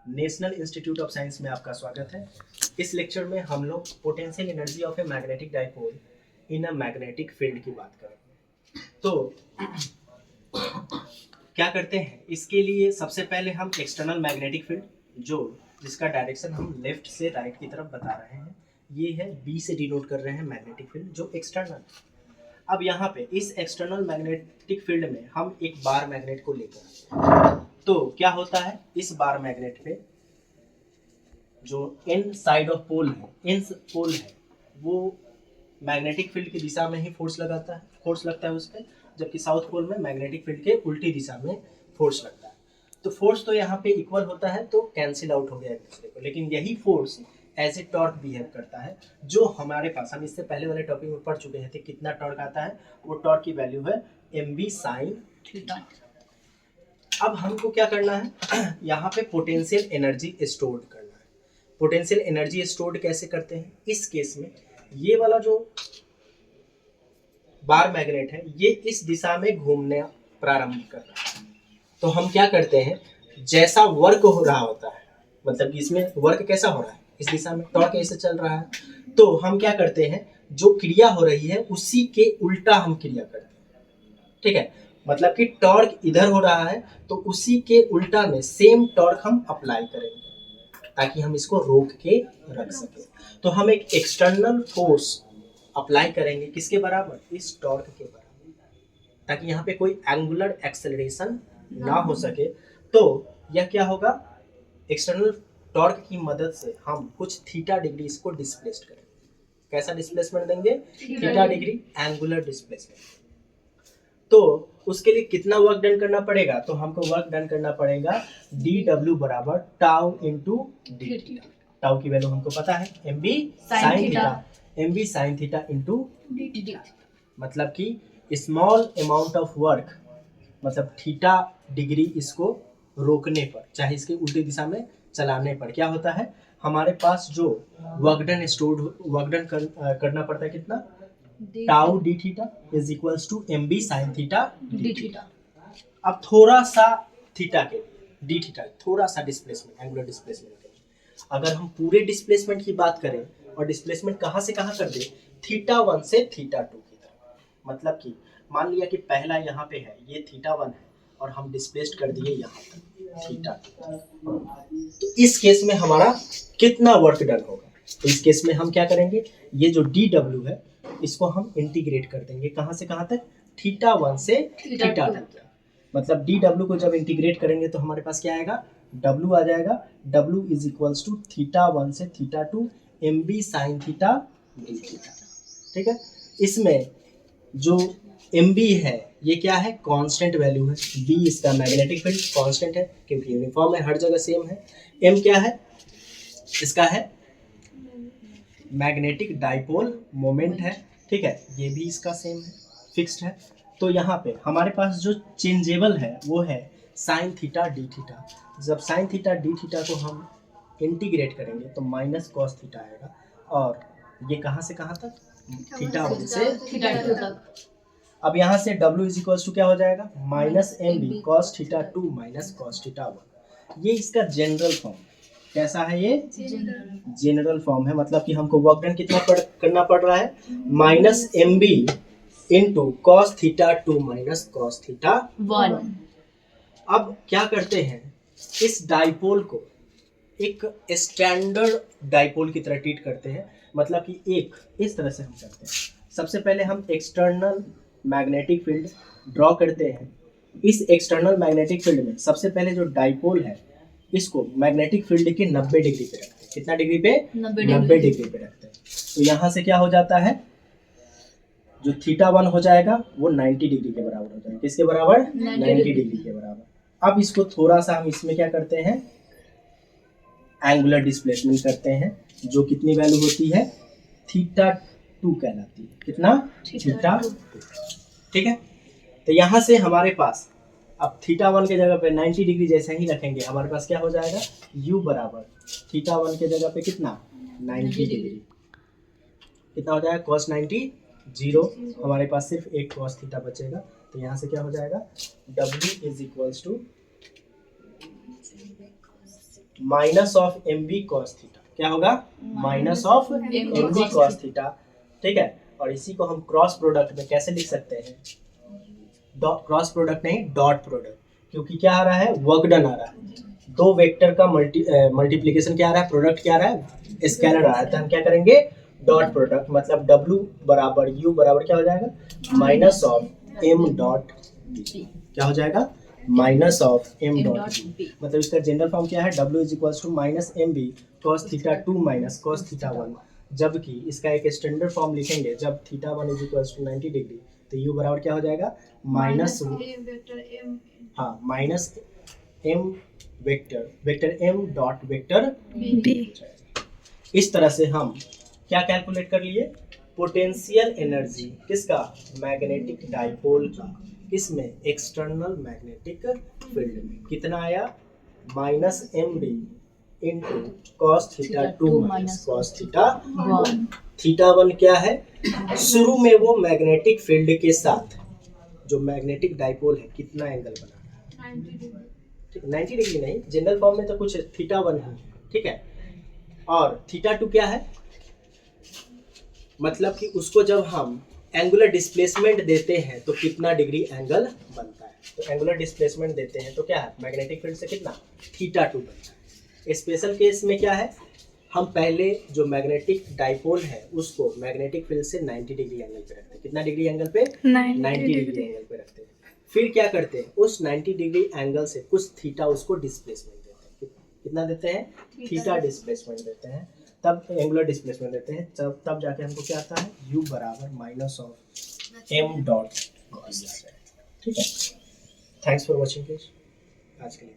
National institute of science में आपका स्वागत है। इस लेक्चर में हम लोग potential energy of a magnetic dipole in a magnetic field की बात करेंगे। तो क्या करते हैं, इसके लिए सबसे पहले हम एक्सटर्नल मैग्नेटिक फील्ड जिसका डायरेक्शन हम लेफ्ट से राइट की तरफ बता रहे हैं, ये है बी से डिनोट कर रहे हैं मैग्नेटिक फील्ड जो एक्सटर्नल। अब यहाँ पे इस एक्सटर्नल मैग्नेटिक फील्ड में हम एक बार मैग्नेट को लेकर, तो क्या होता है, इस बार मैग्नेट पे जो एन साइड ऑफ पोल है वो मैग्नेटिक फील्ड की दिशा में ही फोर्स लगता है उस पर, जबकि साउथ पोल में मैग्नेटिक फील्ड के उल्टी दिशा में फोर्स लगता है। तो फोर्स तो यहाँ पे इक्वल होता है, तो कैंसिल आउट हो गया एक दूसरे को, लेकिन यही force as a torque behave करता है जो हमारे पास, हम इससे पहले वाले टॉपिक में पढ़ चुके थे कितना टॉर्क आता है। वो टॉर्क की वैल्यू है mv sin थीटा। अब हमको क्या करना है, यहाँ पे पोटेंशियल एनर्जी स्टोर्ड करना है। पोटेंशियल एनर्जी स्टोर्ड कैसे करते हैं, इस केस में ये वाला जो बार मैग्नेट है ये इस दिशा में घूमने प्रारंभ कर रहा है। तो हम क्या करते हैं, जैसा वर्क हो रहा होता है, मतलब कि इसमें वर्क कैसा हो रहा है, इस दिशा में टॉर्क कैसे चल रहा है, तो हम क्या करते हैं, जो क्रिया हो रही है उसी के उल्टा हम क्रिया करते हैं। ठीक है, मतलब कि टॉर्क इधर हो रहा है तो उसी के उल्टा में सेम टॉर्क हम अप्लाई करेंगे ताकि हम इसको रोक के रख सके। तो हम एक एक्सटर्नल फोर्स अप्लाई करेंगे, किसके बराबर, इस टॉर्क के बराबर, ताकि यहाँ पे कोई एंगुलर एक्सेलरेशन ना हो सके। तो यह क्या होगा, एक्सटर्नल टॉर्क की मदद से हम कुछ थीटा डिग्री इसको डिस्प्लेस्ड करेंगे। कैसा डिस्प्लेसमेंट देंगे, थीटा डिग्री एंगुलर डिस्प्लेसमेंट। तो उसके लिए कितना वर्क डन करना पड़ेगा, तो हमको वर्क डन करना पड़ेगा dw बराबर tau into D theta. Tau की वैल्यू हमको पता है, mv sin theta into D theta. मतलब कि स्मॉल अमाउंट ऑफ वर्क, मतलब थीटा डिग्री इसको रोकने पर, चाहे इसके उल्टी दिशा में चलाने पर, क्या होता है, हमारे पास जो वर्क डन करना पड़ता है कितना, tau d theta is equals to mv sin theta d theta. अब थोड़ा सा थीटा के डी थीटा, थोड़ा सा डिस्प्लेसमेंट, एंगुलर डिस्प्लेसमेंट के लिए, अगर हम पूरे डिस्प्लेसमेंट की बात करें और डिस्प्लेसमेंट कहाँ से कहाँ कर दे, थीटा 1 से थीटा 2 की तरफ। मतलब कि मान लिया कि पहला यहाँ पे है, ये थीटा 1 है और हम डिस्प्लेस्ड कर दिए यहाँ तक थीटा 2। तो इस केस में हमारा कितना वर्क डन होगा, तो इस केस में हम क्या करेंगे, ये जो dw है इसको हम इंटीग्रेट कर देंगे, कहाँ से कहाँ तक, थीटा 1 से थीटा 2 तक। मतलब dw को जब इंटीग्रेट करेंगे तो हमारे पास क्या आएगा, w आ जाएगा, w is equals to theta 1 से theta 2 mv sin theta d theta. ठीक है, इसमें जो mv है ये क्या है, कांस्टेंट वैल्यू है, b इसका मैग्नेटिक फील्ड कांस्टेंट है क्योंकि यूनिफॉर्म है, हर जगह सेम है। m क्या है, इसका है मैग्नेटिक डाइपोल मोमेंट है। ठीक है, ये भी इसका सेम है, फिक्स्ड है। तो यहाँ पे हमारे पास जो चेंजेबल है वो है साइन थीटा डी थीटा। जब साइन थीटा डी थीटा को हम इंटीग्रेट करेंगे तो माइनस कॉस थीटा आएगा, और ये कहाँ से कहाँ तक, थीटा 1 से थीटा 2 तक। अब यहाँ से w इज इक्वल्स टू क्या हो जाएगा, minus mb cos theta 2 minus cos theta 1। ये इसका जनरल फॉर्म, कैसा है ये, जनरल फॉर्म है। मतलब कि हमको वर्क डन कितना करना पड़ रहा है, minus mb into cos theta 2 minus cos theta 1। अब क्या करते हैं, इस डाइपोल को एक स्टैंडर्ड डाइपोल की तरह ट्रीट करते हैं। मतलब कि एक इस तरह से हम करते हैं, सबसे पहले हम एक्सटर्नल मैग्नेटिक फील्ड ड्रॉ करते हैं। इस एक्सटर्नल मैग्नेटिक फील्ड में सबसे पहले जो डाइपोल है इसको मैग्नेटिक फील्ड के 90 डिग्री पे रखते हैं। कितना डिग्री पे, 90 डिग्री पे रखते हैं। तो यहाँ से क्या हो जाता है, जो थीटा 1 हो जाएगा वो 90 डिग्री के बराबर हो जाएगा, किसके बराबर, 90 डिग्री के बराबर। अब इसको थोड़ा सा हम इसमें क्या करते हैं, एंगुलर डिस्प्लेसमेंट करते हैं, जो कितनी वैल्यू होती है, थीटा 2 कहलाती है, कितना, थीटा 2। ठीक है, तो यहाँ से हमारे पास अब थीटा 1 के जगह पे 90 डिग्री जैसे ही रखेंगे, हमारे पास क्या हो जाएगा, u बराबर थीटा 1 के जगह पे कितना, 90 डिग्री, कितना हो जाएगा, cos 90 0, हमारे पास सिर्फ एक cos थीटा बचेगा। तो यहाँ से क्या हो जाएगा, w is equals to minus of M B cos theta, क्या होगा minus of M B cos theta, ठीक है। और इसी को हम क्रॉस प्रोडक्ट में कैसे लिख सकते हैं, क्रॉस प्रोडक्ट नहीं डॉट प्रोडक्ट, क्योंकि क्या आ रहा है वर्क डन आ रहा है, दो वेक्टर का मल्टीप्लीकेशन क्या आ रहा है, प्रोडक्ट क्या आ रहा है स्केलर आ रहा है, तो हम क्या करेंगे डॉट प्रोडक्ट, मतलब W बराबर U बराबर क्या हो जाएगा minus of M dot B, क्या हो जाएगा minus of M dot B, मतलब इसका जनरल फॉर्म क्या है W is equals to minus M B cos theta 2 minus cos theta 1, जबकि इसका एक स्टैंडर्ड फॉर्म लिखेंगे जब theta 1 is equals to 90 degree, तो U बराबर क्या हो जाएगा माइनस हाँ minus M vector M dot vector B. इस तरह से हम क्या कैलकुलेट कर लिए, पोटेंशियल एनर्जी किसका मैग्नेटिक डाइपोल का, किसमें एक्सटर्नल मैग्नेटिक फील्ड में, कितना आया minus M B into cos theta 2 minus cos theta 1। Theta 1 क्या है, शुरू में वो मैग्नेटिक फील्ड के साथ जो मैग्नेटिक डाइपोल है कितना एंगल बना रहा है 90 डिग्री नहीं, जनरल फॉर्म में तो कुछ थीटा 1 है, ठीक है। और थीटा 2 क्या है, मतलब कि उसको जब हम एंगुलर डिस्प्लेसमेंट देते हैं तो कितना डिग्री एंगल बनता है, तो एंगुलर डिस्प्लेसमेंट देते हैं तो क्या है मैग्नेटिक फील्ड से कितना थीटा 2 बनता है। स्पेशल केस में क्या है, हम पहले जो मैग्नेटिक डाइपोल है उसको मैग्नेटिक फील्ड से 90 डिग्री एंगल पे रखते हैं, कितना डिग्री एंगल पे 90 डिग्री एंगल पे रखते हैं, फिर क्या करते हैं उस 90 डिग्री एंगल से कुछ थीटा उसको डिस्प्लेसमेंट देते हैं, कितना देते हैं थीटा डिस्प्लेसमेंट देते हैं, तब एंगुलर डिस्प्लेसमेंट देते हैं, तब जाके हमको क्या आता है u बराबर minus of M dot cos, ठीक है। थैंक्स फॉर वॉचिंग, आज के लिए।